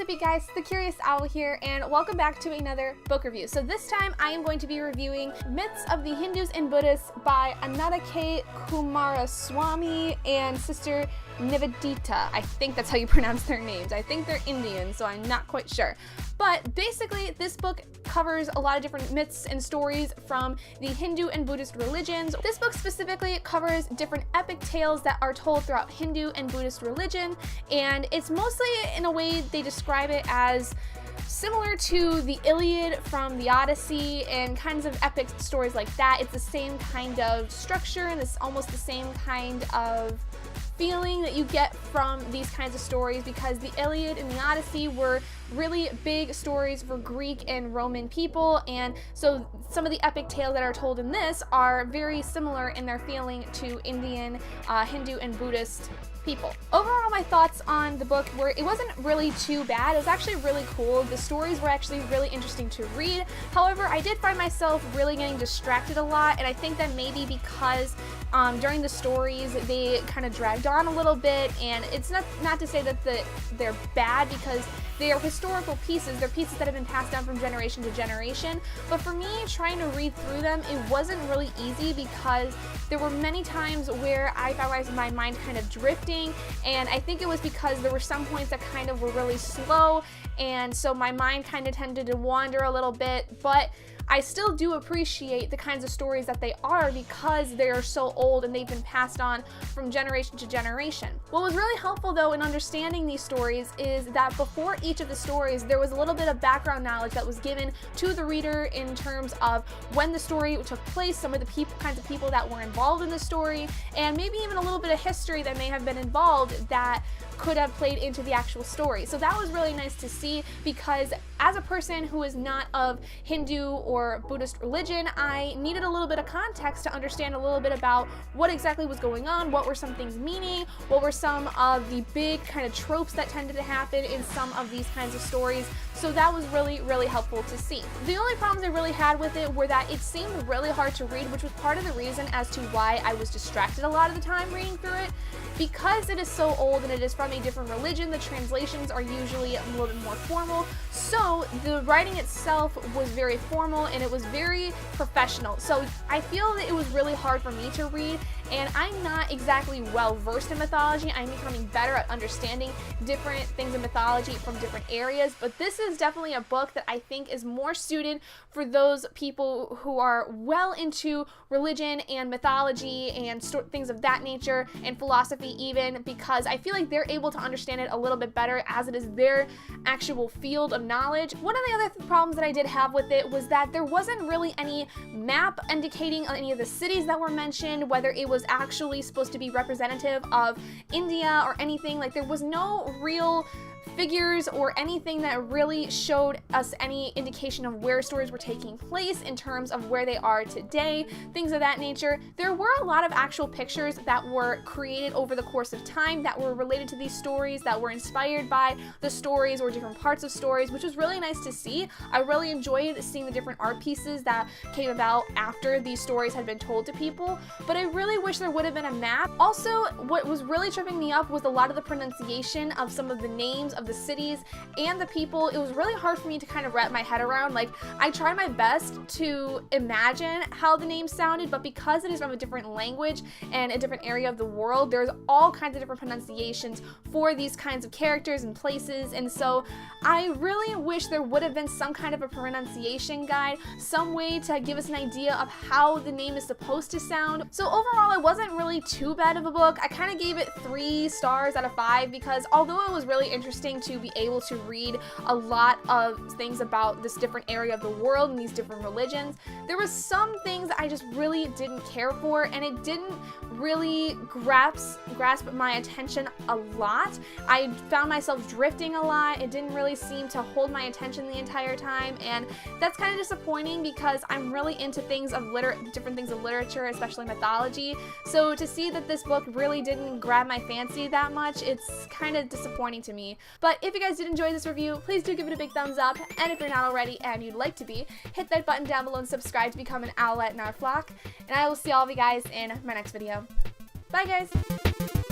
up, you guys? The Curious Owl here, and welcome back to another book review. So this time I am going to be reviewing Myths of the Hindus and Buddhists by Anada Coomaraswamy and Sister Nivedita. I think that's how you pronounce their names. I think they're Indian, so I'm not quite sure. But basically, this book covers a lot of different myths and stories from the Hindu and Buddhist religions. This book specifically covers different epic tales that are told throughout Hindu and Buddhist religion, and it's mostly, in a way, they describe it as similar to the Iliad from the Odyssey and kinds of epic stories like that. It's the same kind of structure and it's almost the same kind of feeling that you get from these kinds of stories, because the Iliad and the Odyssey were really big stories for Greek and Roman people, and so some of the epic tales that are told in this are very similar in their feeling to Indian, Hindu, and Buddhist people. Overall, my thoughts on the book were it wasn't really too bad. It was actually really cool. The stories were actually really interesting to read. However, I did find myself really getting distracted a lot, and I think that maybe because during the stories they kind of dragged on a little bit, and it's not to say that they're bad, because they are historical pieces. They're pieces that have been passed down from generation to generation, but for me, trying to read through them, it wasn't really easy, because there were many times where I found my mind kind of drifting, and I think it was because there were some points that kind of were really slow, and so my mind kind of tended to wander a little bit, but I still do appreciate the kinds of stories that they are, because they are so old and they've been passed on from generation to generation. What was really helpful though in understanding these stories is that before each of the stories there was a little bit of background knowledge that was given to the reader in terms of when the story took place, some of the kinds of people that were involved in the story, and maybe even a little bit of history that may have been involved that could have played into the actual story. So that was really nice to see, because as a person who is not of Hindu or Buddhist religion, I needed a little bit of context to understand a little bit about what exactly was going on, what were some things meaning, what were some of the big kind of tropes that tended to happen in some of these kinds of stories. So that was really, really helpful to see. The only problems I really had with it were that it seemed really hard to read, which was part of the reason as to why I was distracted a lot of the time reading through it. Because it is so old and it is from a different religion, the translations are usually a little bit more formal, so the writing itself was very formal and it was very professional. So I feel that it was really hard for me to read, and I'm not exactly well versed in mythology. I'm becoming better at understanding different things in mythology from different areas, but this is definitely a book that I think is more suited for those people who are well into religion and mythology and things of that nature, and philosophy even, because I feel like they're able to understand it a little bit better as it is their actual field of knowledge. One of the other problems that I did have with it was that there wasn't really any map indicating any of the cities that were mentioned, whether it was actually supposed to be representative of India or anything. Like, there was no real figures or anything that really showed us any indication of where stories were taking place in terms of where they are today, things of that nature. There were a lot of actual pictures that were created over the course of time that were related to these stories, that were inspired by the stories or different parts of stories, which was really nice to see. I really enjoyed seeing the different art pieces that came about after these stories had been told to people, but I really wish there would have been a map. Also, what was really tripping me up was a lot of the pronunciation of some of the names of the cities and the people. It was really hard for me to kind of wrap my head around. Like, I tried my best to imagine how the names sounded, but because it is from a different language and a different area of the world, there's all kinds of different pronunciations for these kinds of characters and places, and so I really wish there would have been some kind of a pronunciation guide, some way to give us an idea of how the name is supposed to sound. So overall, it wasn't really too bad of a book. I kind of gave it 3 stars out of 5, because although it was really interesting to be able to read a lot of things about this different area of the world and these different religions, there was some things that I just really didn't care for, and it didn't really grasp my attention a lot. I found myself drifting a lot. It didn't really seem to hold my attention the entire time, and that's kind of disappointing, because I'm really into things of different things of literature, especially mythology. So to see that this book really didn't grab my fancy that much, it's kind of disappointing to me. But if you guys did enjoy this review, please do give it a big thumbs up, and if you're not already and you'd like to be, hit that button down below and subscribe to become an owlet in our flock, and I will see all of you guys in my next video. Bye guys!